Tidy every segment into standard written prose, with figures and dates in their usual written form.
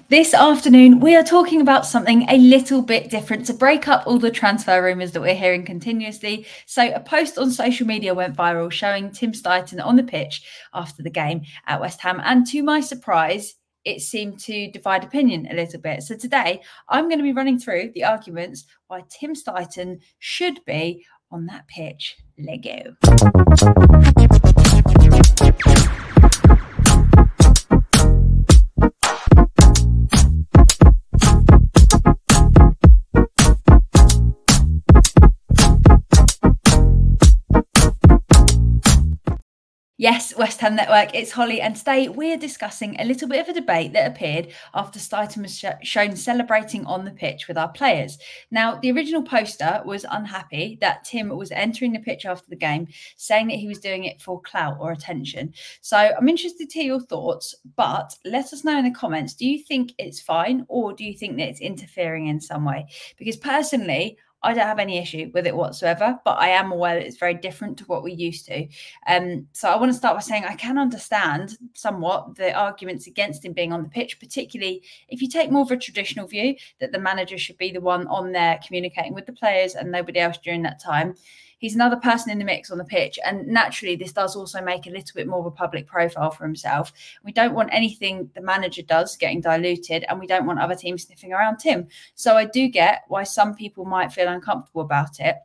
This afternoon, we are talking about something a little bit different to break up all the transfer rumours that we're hearing continuously. So a post on social media went viral showing Tim Steidten on the pitch after the game at West Ham. And to my surprise, it seemed to divide opinion a little bit. So today, I'm going to be running through the arguments why Tim Steidten should be on that pitch. Lego. Yes, West Ham Network, it's Holly, and today we are discussing a little bit of a debate that appeared after Steidten was shown celebrating on the pitch with our players. Now, the original poster was unhappy that Tim was entering the pitch after the game, saying that he was doing it for clout or attention. So I'm interested to hear your thoughts, but let us know in the comments, do you think it's fine or do you think that it's interfering in some way? Because personally, I don't have any issue with it whatsoever, but I am aware that it's very different to what we used to. So I want to start by saying I can understand somewhat the arguments against him being on the pitch, particularly if you take more of a traditional view that the manager should be the one on there communicating with the players and nobody else during that time. He's another person in the mix on the pitch. And naturally, this does also make a little bit more of a public profile for himself. We don't want anything the manager does getting diluted, and we don't want other teams sniffing around him. So I do get why some people might feel uncomfortable about it.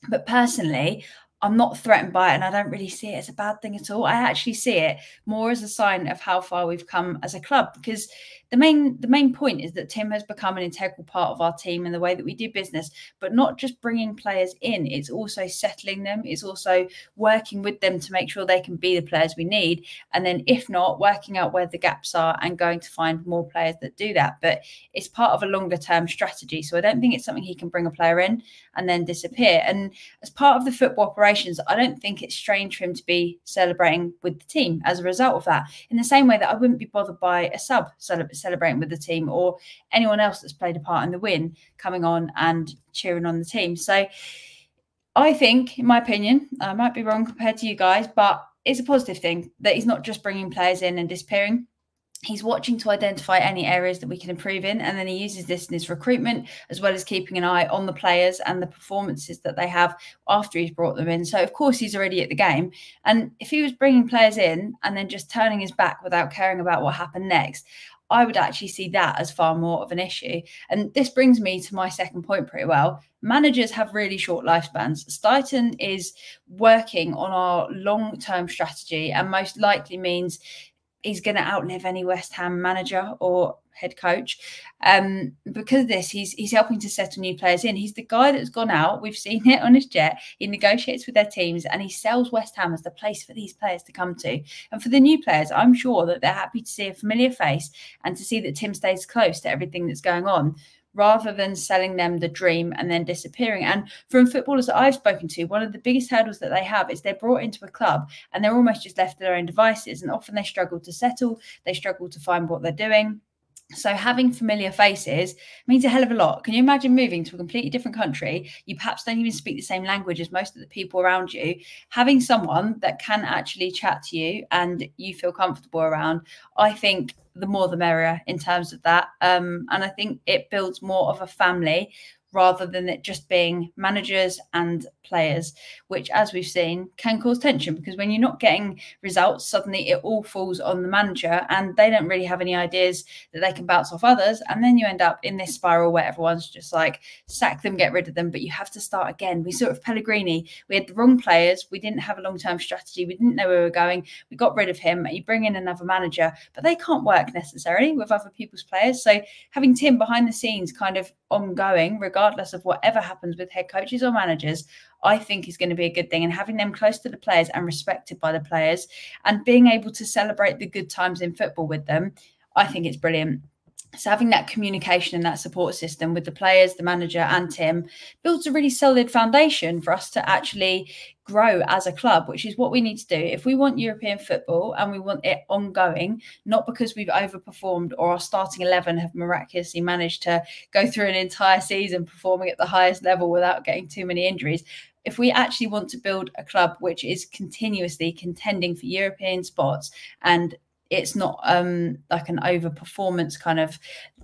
But personally, I'm not threatened by it, and I don't really see it as a bad thing at all. I actually see it more as a sign of how far we've come as a club, because the main point is that Tim has become an integral part of our team and the way that we do business, but not just bringing players in. It's also settling them. It's also working with them to make sure they can be the players we need. And then if not, working out where the gaps are and going to find more players that do that. But it's part of a longer term strategy. So I don't think it's something he can bring a player in and then disappear. And as part of the football operations, I don't think it's strange for him to be celebrating with the team as a result of that. In the same way that I wouldn't be bothered by a sub celebrating with the team or anyone else that's played a part in the win coming on and cheering on the team. So I think, in my opinion, I might be wrong compared to you guys, but it's a positive thing that he's not just bringing players in and disappearing. He's watching to identify any areas that we can improve in, and then he uses this in his recruitment, as well as keeping an eye on the players and the performances that they have after he's brought them in. So, of course, he's already at the game. And if he was bringing players in and then just turning his back without caring about what happened next, I would actually see that as far more of an issue. And this brings me to my second point pretty well. Managers have really short lifespans. Steidten is working on our long-term strategy and most likely means he's going to outlive any West Ham manager or head coach. Because of this, he's helping to settle new players in. He's the guy that's gone out. We've seen it on his jet. He negotiates with their teams and he sells West Ham as the place for these players to come to. And for the new players, I'm sure that they're happy to see a familiar face and to see that Tim stays close to everything that's going on, rather than selling them the dream and then disappearing. And from footballers that I've spoken to, one of the biggest hurdles that they have is they're brought into a club and they're almost just left to their own devices. And often they struggle to settle, they struggle to find what they're doing. So having familiar faces means a hell of a lot. Can you imagine moving to a completely different country? You perhaps don't even speak the same language as most of the people around you. Having someone that can actually chat to you and you feel comfortable around, I think the more the merrier in terms of that. And I think it builds more of a family rather than it just being managers and players, which, as we've seen, can cause tension because when you're not getting results, suddenly it all falls on the manager and they don't really have any ideas that they can bounce off others. And then you end up in this spiral where everyone's just like, sack them, get rid of them, but you have to start again. We saw it with Pellegrini. We had the wrong players. We didn't have a long-term strategy. We didn't know where we were going. We got rid of him. You bring in another manager, but they can't work necessarily with other people's players. So having Tim behind the scenes kind of ongoing, regardless of whatever happens with head coaches or managers, I think is going to be a good thing. And having them close to the players and respected by the players and being able to celebrate the good times in football with them, I think it's brilliant. So having that communication and that support system with the players, the manager and Tim builds a really solid foundation for us to actually grow as a club, which is what we need to do. If we want European football and we want it ongoing, not because we've overperformed or our starting 11 have miraculously managed to go through an entire season performing at the highest level without getting too many injuries. If we actually want to build a club which is continuously contending for European spots and it's not like an overperformance kind of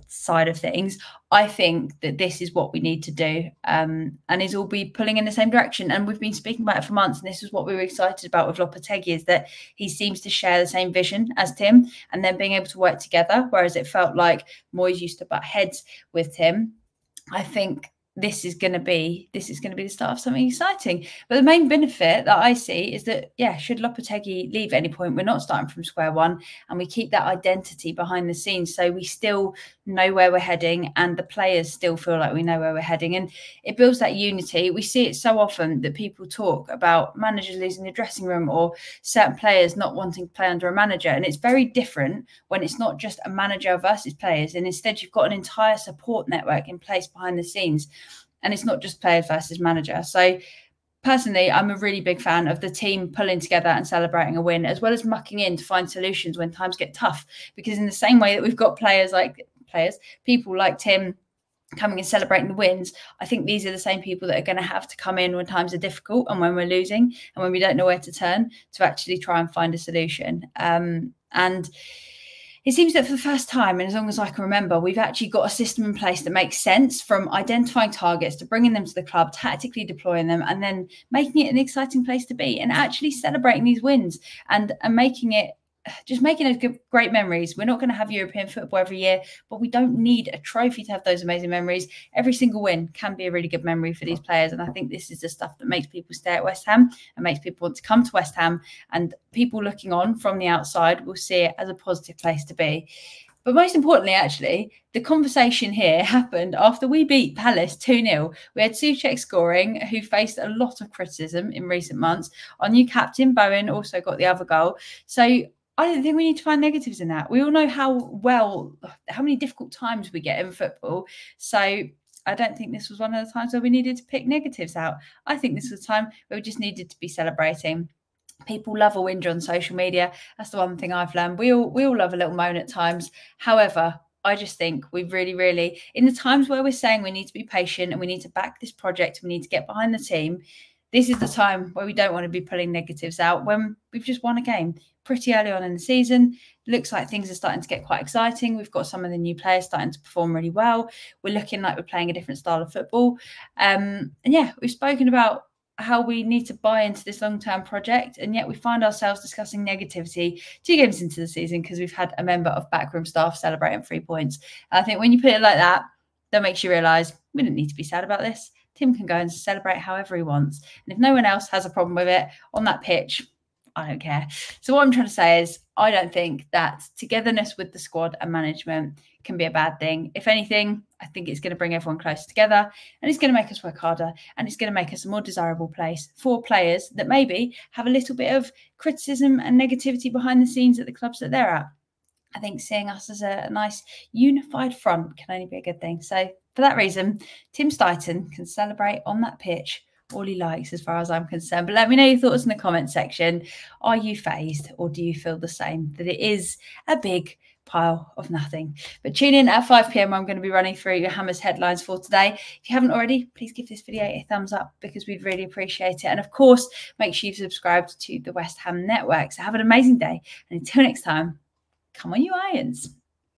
side of things. I think that this is what we need to do, and is all be pulling in the same direction. And we've been speaking about it for months, and this is what we were excited about with Lopetegui, is that he seems to share the same vision as Tim, and then being able to work together, whereas it felt like Moyes used to butt heads with Tim. I think this is going to be the start of something exciting. But the main benefit that I see is that, yeah, should Lopetegui leave at any point, we're not starting from square one, and we keep that identity behind the scenes, so we still know where we're heading, and the players still feel like we know where we're heading, and it builds that unity. We see it so often that people talk about managers losing the dressing room or certain players not wanting to play under a manager, and it's very different when it's not just a manager versus players, and instead you've got an entire support network in place behind the scenes. And it's not just players versus manager. So personally, I'm a really big fan of the team pulling together and celebrating a win, as well as mucking in to find solutions when times get tough. Because in the same way that we've got people like Tim coming and celebrating the wins, I think these are the same people that are going to have to come in when times are difficult and when we're losing and when we don't know where to turn to actually try and find a solution. And it seems that for the first time, and as long as I can remember, we've actually got a system in place that makes sense, from identifying targets to bringing them to the club, tactically deploying them, and then making it an exciting place to be, and actually celebrating these wins and making us great memories. We're not going to have European football every year, but we don't need a trophy to have those amazing memories. Every single win can be a really good memory for these players. And I think this is the stuff that makes people stay at West Ham and makes people want to come to West Ham. And people looking on from the outside will see it as a positive place to be. But most importantly, actually, the conversation here happened after we beat Palace 2-0. We had Souček scoring, who faced a lot of criticism in recent months. Our new captain, Bowen, also got the other goal. So I don't think we need to find negatives in that. We all know how many difficult times we get in football. So I don't think this was one of the times where we needed to pick negatives out. I think this was a time where we just needed to be celebrating. People love a whinge on social media. That's the one thing I've learned. We all love a little moan at times. However, I just think we've really, in the times where we're saying we need to be patient and we need to back this project, we need to get behind the team, this is the time where we don't want to be pulling negatives out when we've just won a game pretty early on in the season. It looks like things are starting to get quite exciting. We've got some of the new players starting to perform really well. We're looking like we're playing a different style of football. And yeah, we've spoken about how we need to buy into this long-term project, and yet we find ourselves discussing negativity 2 games into the season because we've had a member of backroom staff celebrating 3 points. And I think when you put it like that, that makes you realise we don't need to be sad about this. Tim can go and celebrate however he wants. And if no one else has a problem with it on that pitch, I don't care. So what I'm trying to say is I don't think that togetherness with the squad and management can be a bad thing. If anything, I think it's going to bring everyone closer together, and it's going to make us work harder, and it's going to make us a more desirable place for players that maybe have a little bit of criticism and negativity behind the scenes at the clubs that they're at. I think seeing us as a nice unified front can only be a good thing. So for that reason, Tim Steidten can celebrate on that pitch all he likes as far as I'm concerned. But let me know your thoughts in the comment section. Are you fazed, or do you feel the same, that it is a big pile of nothing? But tune in at 5 p.m. I'm going to be running through your Hammers headlines for today. If you haven't already, please give this video a thumbs up because we'd really appreciate it. And of course, make sure you've subscribed to the West Ham Network. So have an amazing day. And until next time, come on, you Irons.